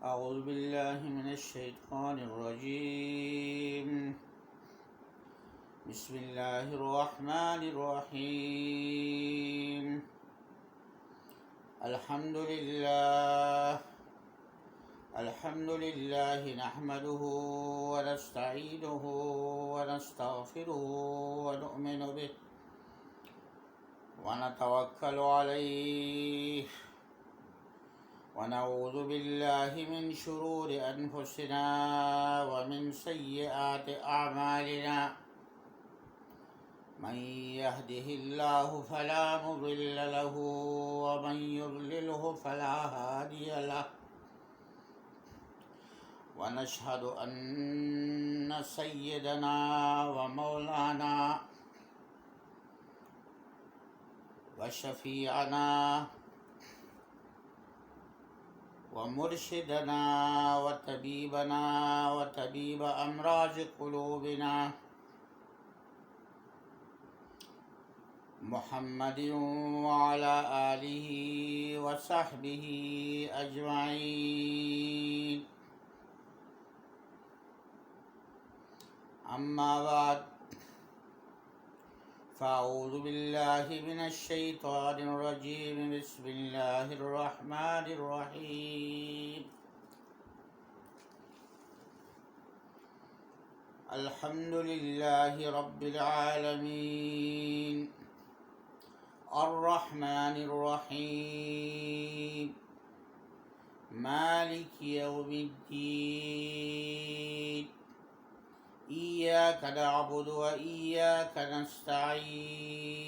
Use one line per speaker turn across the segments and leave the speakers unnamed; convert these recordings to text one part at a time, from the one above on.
أعوذ بالله من الشيطان الرجيم. بسم الله الرحمن الرحيم. الحمد لله نحمده ونستعينه ونستغفره ونؤمن به ونتوكل عليه ونعوذ بالله من شرور أنفسنا ومن سيئات أعمالنا. من يهده الله فلا مضل له ومن يضلله فلا هادي له. ونشهد أن سيدنا ومولانا وشفيعنا ومرشدنا وطبيبنا وطبيب أمراض قلوبنا محمد وعلى آله وصحبه أجمعين. أما بعد فأعوذ بالله من الشيطان الرجيم. بسم الله الرحمن الرحيم. الحمد لله رب العالمين الرحمن الرحيم مالك يوم الدين. إياك نعبد وإياك نستعين.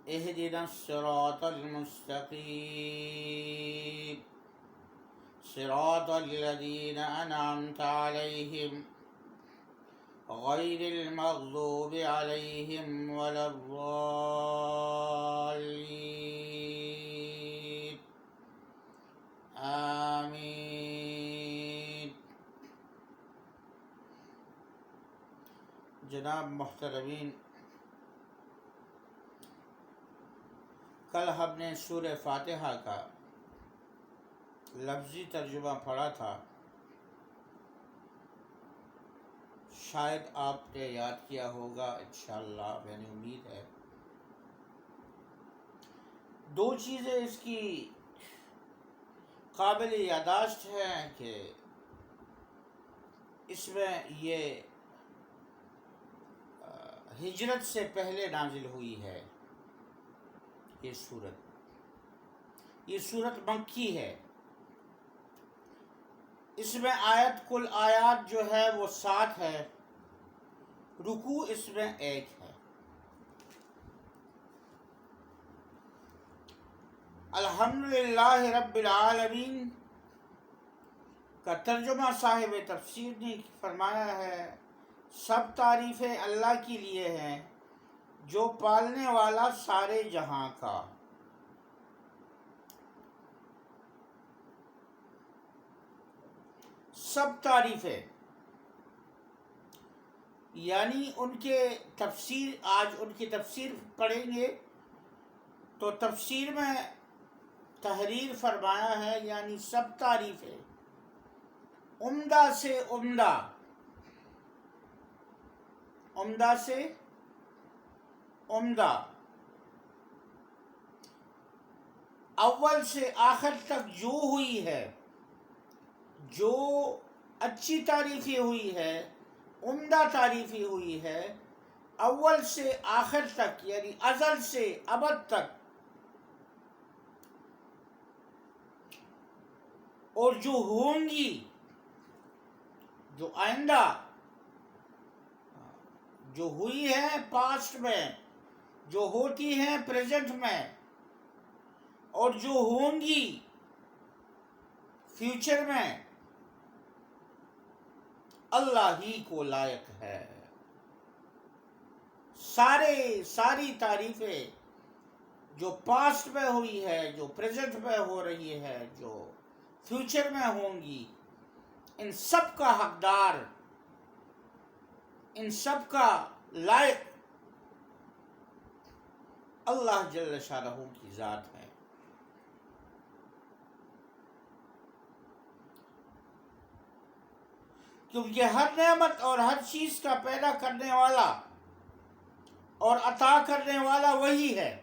اهدنا الصراط المستقيم صراط الذين أنعمت عليهم غير المغضوب عليهم ولا الضالين. آمين. جناب محترمین، کل ہم نے سورہ فاتحہ کا لفظی ترجمہ پڑھا تھا. شاید آپ نے یاد کیا ہوگا، انشاءاللہ میں نے امید ہے. دو چیزیں اس کی قابل یادداشت ہیں کہ اس میں یہ ہجرت سے پہلے نازل ہوئی ہے. یہ سورت مکی ہے. اس میں کل آیات جو ہے وہ 7 ہے. رکوع اس میں 1 ہے. الحمدللہ رب العالمین کا ترجمہ صاحب تفسیر نے فرمایا ہے، سب تعریفیں اللہ کے لیے ہیں جو پالنے والا سارے جہاں کا. سب تعریفیں یعنی ان کے تفسیر، آج ان کی تفسیر پڑھیں گے تو تفسیر میں تحریر فرمایا ہے، یعنی سب تعریفیں عمدہ سے عمدہ، عمدہ سے عمدہ، اول سے آخر تک جو ہوئی ہے، جو اچھی تعریفیں ہوئی ہے، عمدہ تعریفیں ہوئی ہے، اول سے آخر تک یعنی ازل سے ابد تک، اور جو ہوں گی، جو آئندہ، جو ہوئی ہے پاسٹ میں، جو ہوتی ہیں پریزنٹ میں، اور جو ہوں گی فیوچر میں، اللہ ہی کو لائق ہے. ساری تعریفیں جو پاسٹ میں ہوئی ہے، جو پریزنٹ میں ہو رہی ہے، جو فیوچر میں ہوں گی، ان سب کا حقدار، ان سب کا لائق اللہ جل شانہ کی ذات ہے. کیونکہ ہر نعمت اور ہر چیز کا پیدا کرنے والا اور عطا کرنے والا وہی ہے.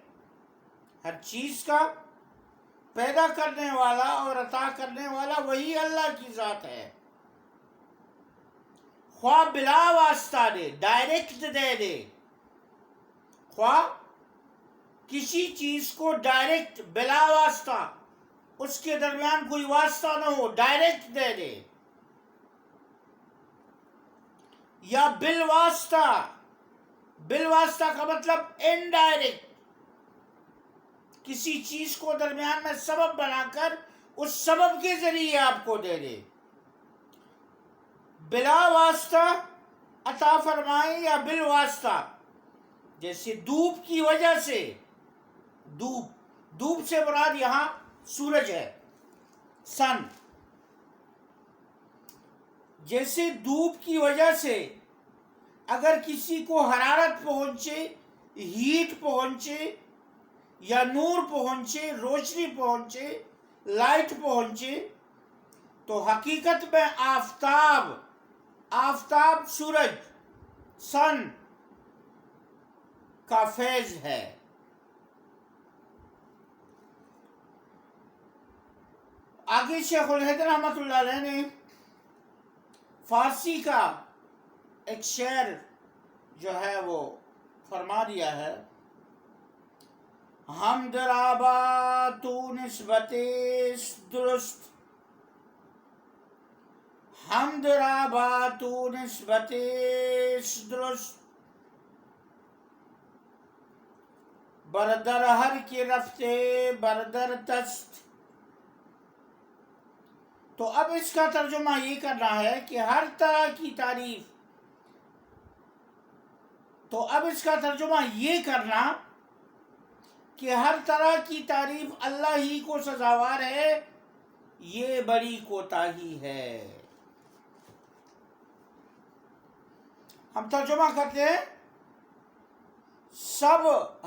ہر چیز کا پیدا کرنے والا اور عطا کرنے والا وہی اللہ کی ذات ہے. خواہ بلا واسطہ دے، ڈائریکٹ دے دے، خواہ کسی چیز کو ڈائریکٹ بلا واسطہ، اس کے درمیان کوئی واسطہ نہ ہو، ڈائریکٹ دے دے، یا بالواسطہ. بالواسطہ کا مطلب انڈائریکٹ، کسی چیز کو درمیان میں سبب بنا کر اس سبب کے ذریعے آپ کو دے دے. بلا واسطہ عطا فرمائے یا بالواسطہ. جیسے دھوپ کی وجہ سے، دھوپ سے مراد یہاں سورج ہے، سن. جیسے دھوپ کی وجہ سے اگر کسی کو حرارت پہنچے، ہیٹ پہنچے، یا نور پہنچے، روشنی پہنچے، لائٹ پہنچے، تو حقیقت میں آفتاب سورج، سن کا فیض ہے. آگے شیخ الہند رحمۃ اللہ علیہ نے فارسی کا ایک شعر جو ہے وہ فرما دیا ہے: حمد رابا تو نسبت درست، حمد رابا تو نسبت درست، بردر ہر کی رفتے بردر تست. تو اب اس کا ترجمہ یہ کرنا ہے کہ ہر طرح کی تعریف، تو اب اس کا ترجمہ یہ کرنا کہ ہر طرح کی تعریف اللہ ہی کو سزاوار ہے، یہ بڑی کوتاہی ہے. ہم ترجمہ کرتے ہیں،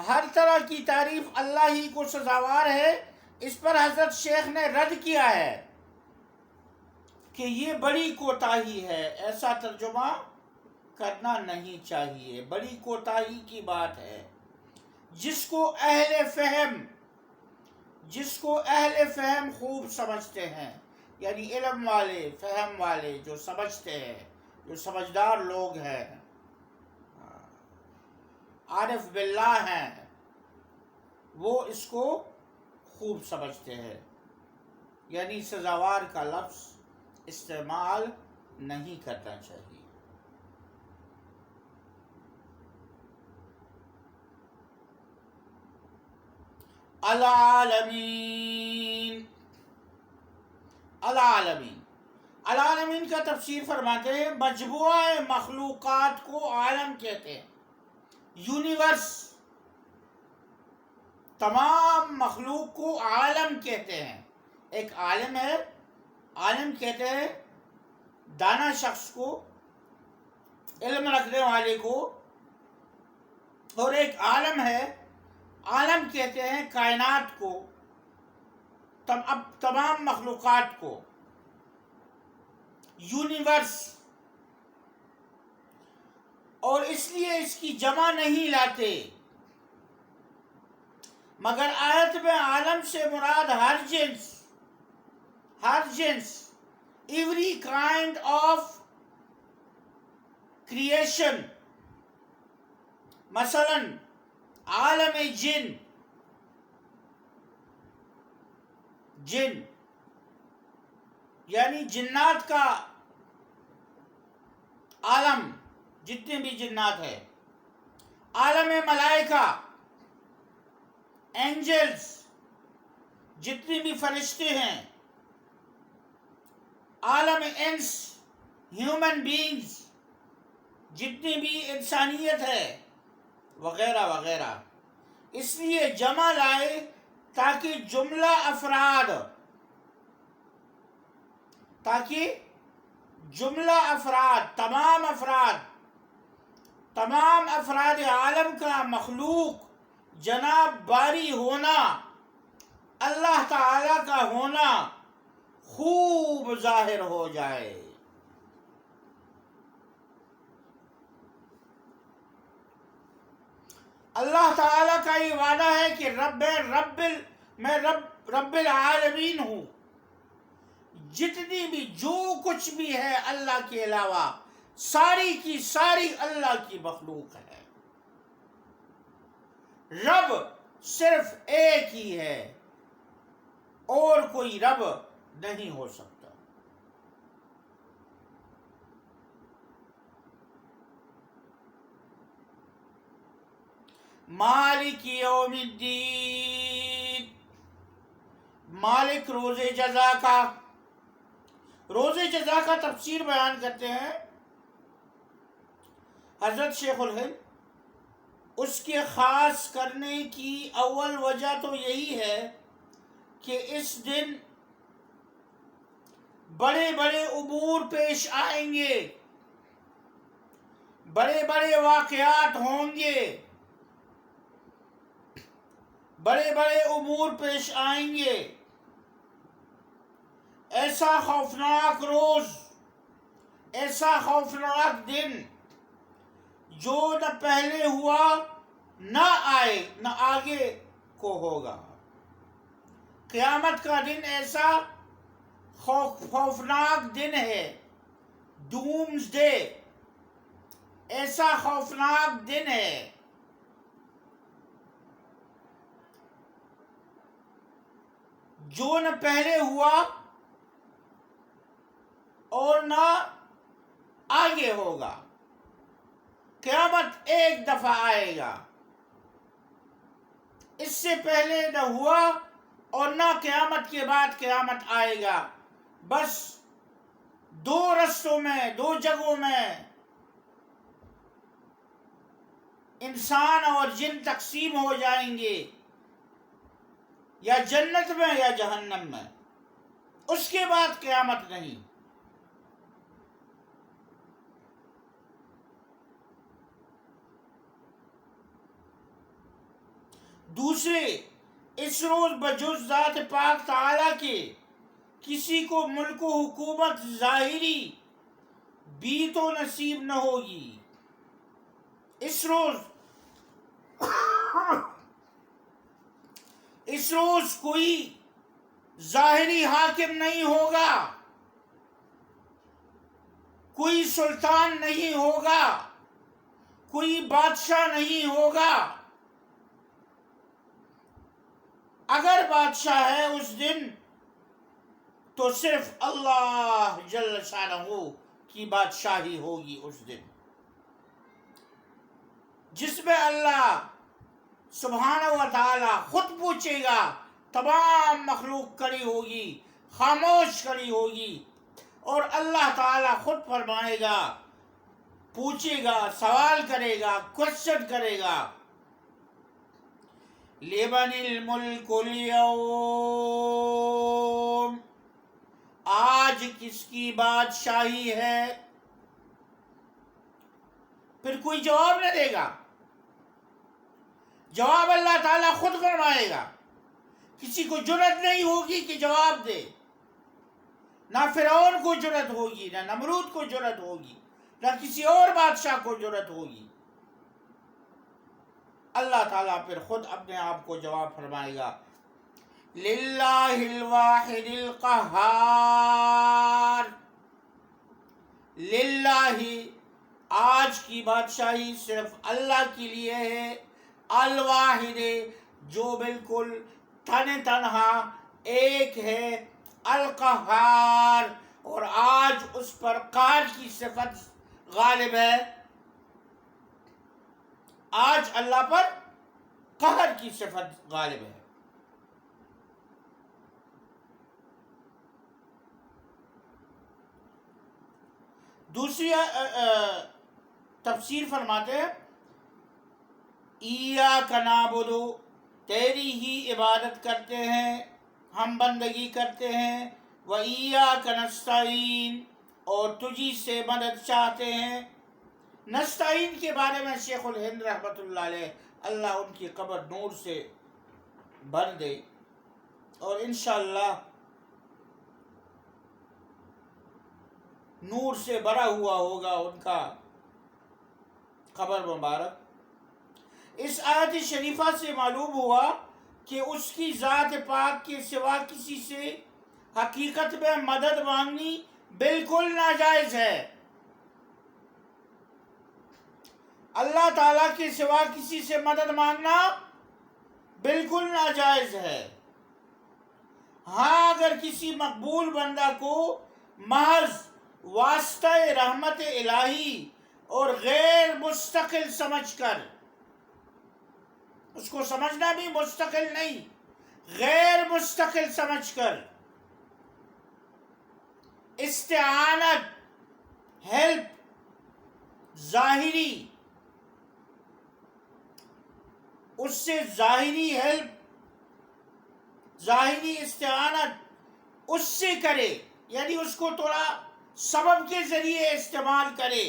ہر طرح کی تعریف اللہ ہی کو سزاوار ہے. اس پر حضرت شیخ نے رد کیا ہے کہ یہ بڑی کوتاہی ہے. ایسا ترجمہ کرنا نہیں چاہیے، بڑی کوتاہی کی بات ہے. جس کو اہل فہم خوب سمجھتے ہیں، یعنی علم والے، فہم والے، جو سمجھتے ہیں، جو سمجھدار لوگ ہیں، عارف باللہ ہیں، وہ اس کو خوب سمجھتے ہیں. یعنی سزاوار کا لفظ استعمال نہیں کرنا چاہیے. العالمین. العالمین، العالمین کا تفسیر فرماتے ہیں مجموعہ مخلوقات کو عالم کہتے ہیں. یونیورس، تمام مخلوق کو عالم کہتے ہیں. ایک عالم ہے، عالم کہتے ہیں دانا شخص کو، علم رکھنے والے کو. اور ایک عالم ہے، عالم کہتے ہیں کائنات کو، تمام مخلوقات کو. یونیورس. اور اس لیے اس کی جمع نہیں لاتے، مگر آیت میں عالم سے مراد ہر جنس ایوری کائنڈ آف کریشن. مثلا عالم جن یعنی جنات کا عالم، جتنے بھی جنات ہیں. عالم ملائکہ، اینجلز، جتنے بھی فرشتے ہیں. عالم انس، ہیومن بینگز، جتنی بھی انسانیت ہے، وغیرہ وغیرہ. اس لیے جمع لائے تاکہ جملہ افراد، تمام افراد عالم کا مخلوق جناب باری ہونا، اللہ تعالی کا ہونا خوب ظاہر ہو جائے. اللہ تعالیٰ کا یہ وعدہ ہے کہ میں رب العالمین ہوں. جتنی بھی جو کچھ بھی ہے اللہ کے علاوہ ساری کی ساری اللہ کی مخلوق ہے. رب صرف ایک ہی ہے، اور کوئی رب نہیں ہو سکتا. مالک یوم الدین، مالک روز جزا کا. روز جزا کا تفسیر بیان کرتے ہیں حضرت شیخ الہند. اس کے خاص کرنے کی اول وجہ تو یہی ہے کہ اس دن بڑے بڑے امور پیش آئیں گے، بڑے بڑے واقعات ہوں گے، بڑے بڑے امور پیش آئیں گے. ایسا خوفناک روز، ایسا خوفناک دن جو نہ پہلے ہوا، نہ آئے، نہ آگے کو ہوگا. قیامت کا دن ایسا خوفناک دن ہے، ڈومز ڈے ایسا خوفناک دن ہے جو نہ پہلے ہوا اور نہ آگے ہوگا. قیامت ایک دفعہ آئے گا، اس سے پہلے نہ ہوا اور نہ قیامت کے بعد قیامت آئے گا. بس دو رستوں میں، دو جگہوں میں انسان اور جن تقسیم ہو جائیں گے، یا جنت میں یا جہنم میں. اس کے بعد قیامت نہیں. دوسرے، اس روز بجز ذات پاک تعالیٰ کے کسی کو ملک و حکومت ظاہری بھی تو نصیب نہ ہوگی. اس روز کوئی ظاہری حاکم نہیں ہوگا، کوئی سلطان نہیں ہوگا، کوئی بادشاہ نہیں ہوگا. اگر بادشاہ ہے اس دن تو صرف اللہ جل شانہ کی بادشاہی ہوگی اس دن، جس میں اللہ سبحانہ و تعالی خود پوچھے گا. تمام مخلوق کھڑی ہوگی، خاموش کھڑی ہوگی، اور اللہ تعالی خود فرمائے گا، پوچھے گا، سوال کرے گا، کوشچن کرے گا. لمن الملک اليوم، آج کس کی بادشاہی ہے؟ پھر کوئی جواب نہ دے گا. جواب اللہ تعالیٰ خود فرمائے گا. کسی کو جرأت نہیں ہوگی کہ جواب دے. نہ فرعون کو جرأت ہوگی، نہ نمرود کو جرأت ہوگی، نہ کسی اور بادشاہ کو جرأت ہوگی. اللہ تعالیٰ پھر خود اپنے آپ کو جواب فرمائے گا. للہ الواحد القہار، للہ، آج کی بادشاہی صرف اللہ کے لیے ہے. الواحد، جو بالکل تنہا ایک ہے. القہار، اور آج اس پر قہر کی صفت غالب ہے. آج اللہ پر قہر کی صفت غالب ہے. دوسری تفسیر فرماتے ہیں، ایاک نعبد، تیری ہی عبادت کرتے ہیں، ہم بندگی کرتے ہیں. وَإِيَّاكَ نَسْتَعِينُ، اور تجھی سے مدد چاہتے ہیں. نستعین کے بارے میں شیخ الہند رحمۃ اللہ علیہ، اللہ ان کی قبر نور سے بھر دے، اور انشاءاللہ نور سے بھرا ہوا ہوگا ان کا قبر مبارک. اس آیت شریفہ سے معلوم ہوا کہ اس کی ذات پاک کے سوا کسی سے حقیقت میں مدد مانگنی بالکل ناجائز ہے. اللہ تعالیٰ کے سوا کسی سے مدد مانگنا بالکل ناجائز ہے. ہاں اگر کسی مقبول بندہ کو محض واسطہ رحمت الہی اور غیر مستقل سمجھ کر، اس کو سمجھنا بھی مستقل نہیں، غیر مستقل سمجھ کر استعانت، ہیلپ ظاہری، اس سے ظاہری ہیلپ، ظاہری استعانت اس سے کرے، یعنی اس کو تھوڑا سبب کے ذریعے استعمال کرے،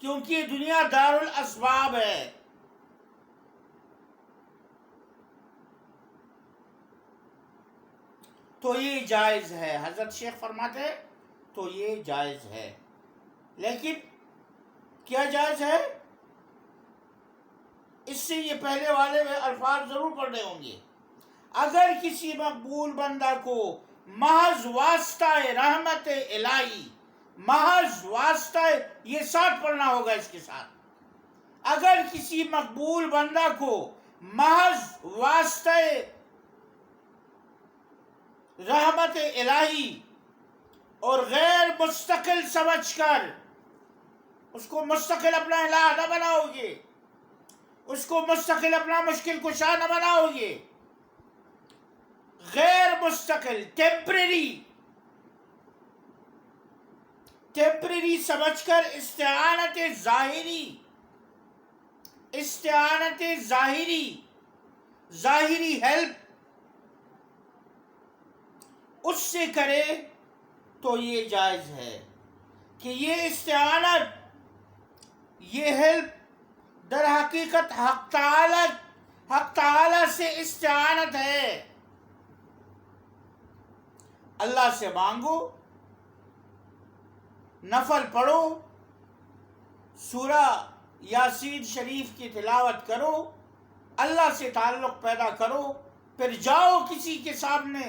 کیونکہ دنیا دار الاسباب ہے. تو یہ جائز ہے. حضرت شیخ فرماتے ہیں تو یہ جائز ہے. لیکن کیا جائز ہے؟ اس سے یہ پہلے والے میں الفاظ ضرور پڑھنے ہوں گے. اگر کسی مقبول بندہ کو محض واسطہ رحمت الہی، محض واسطہ، یہ ساتھ پڑھنا ہوگا اس کے ساتھ. اگر کسی مقبول بندہ کو محض واسطہ رحمت الہی اور غیر مستقل سمجھ کر، اس کو مستقل اپنا الہ نہ بناؤ گے، اس کو مستقل اپنا مشکل کشا نہ بناؤ گے، غیر مستقل، ٹیمپریری سمجھ کر استعانت ظاہری ہیلپ اس سے کرے تو یہ جائز ہے. کہ یہ استعانت، یہ ہیلپ در حقیقت حق تعالی سے استعانت ہے. اللہ سے مانگو، نفل پڑھو، سورہ یاسین شریف کی تلاوت کرو، اللہ سے تعلق پیدا کرو، پھر جاؤ کسی کے سامنے،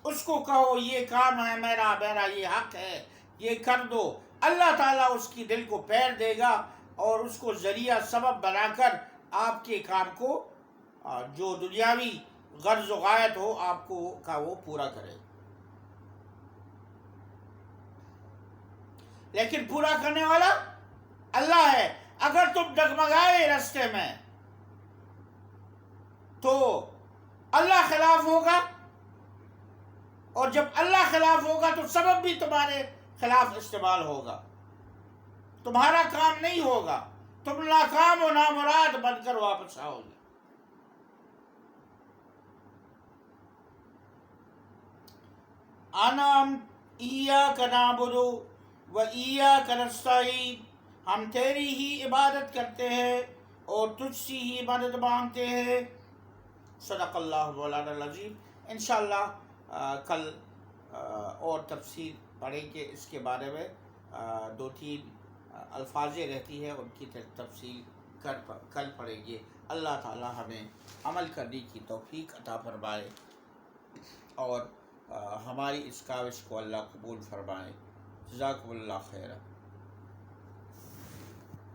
اس کو کہو یہ کام ہے میرا یہ حق ہے، یہ کر دو. اللہ تعالیٰ اس کی دل کو پیر دے گا اور اس کو ذریعہ سبب بنا کر آپ کے کام کو، جو دنیاوی غرض و غایت ہو آپ کو کا، وہ پورا کرے. لیکن پورا کرنے والا اللہ ہے. اگر تم ڈگمگائے راستے میں تو اللہ خلاف ہوگا، اور جب اللہ خلاف ہوگا تو سبب بھی تمہارے خلاف استعمال ہوگا، تمہارا کام نہیں ہوگا، تم ناکام و نامراد بن کر واپس آؤ گے. ایاک نعبد و ایاک نستعین، ہم تیری ہی عبادت کرتے ہیں اور تجھ سے ہی مدد مانگتے ہیں. صدق اللہ مولانا العظیم. انشاءاللہ کل اور تفصیل پڑھیں گے اس کے بارے میں. 2-3 الفاظیں رہتی ہیں، ان کی تفصیل کل پڑھیں گے. اللہ تعالی ہمیں عمل کرنے کی توفیق عطا فرمائے اور ہماری اس کاوش کو اللہ قبول فرمائے. جزاکم اللہ خیر.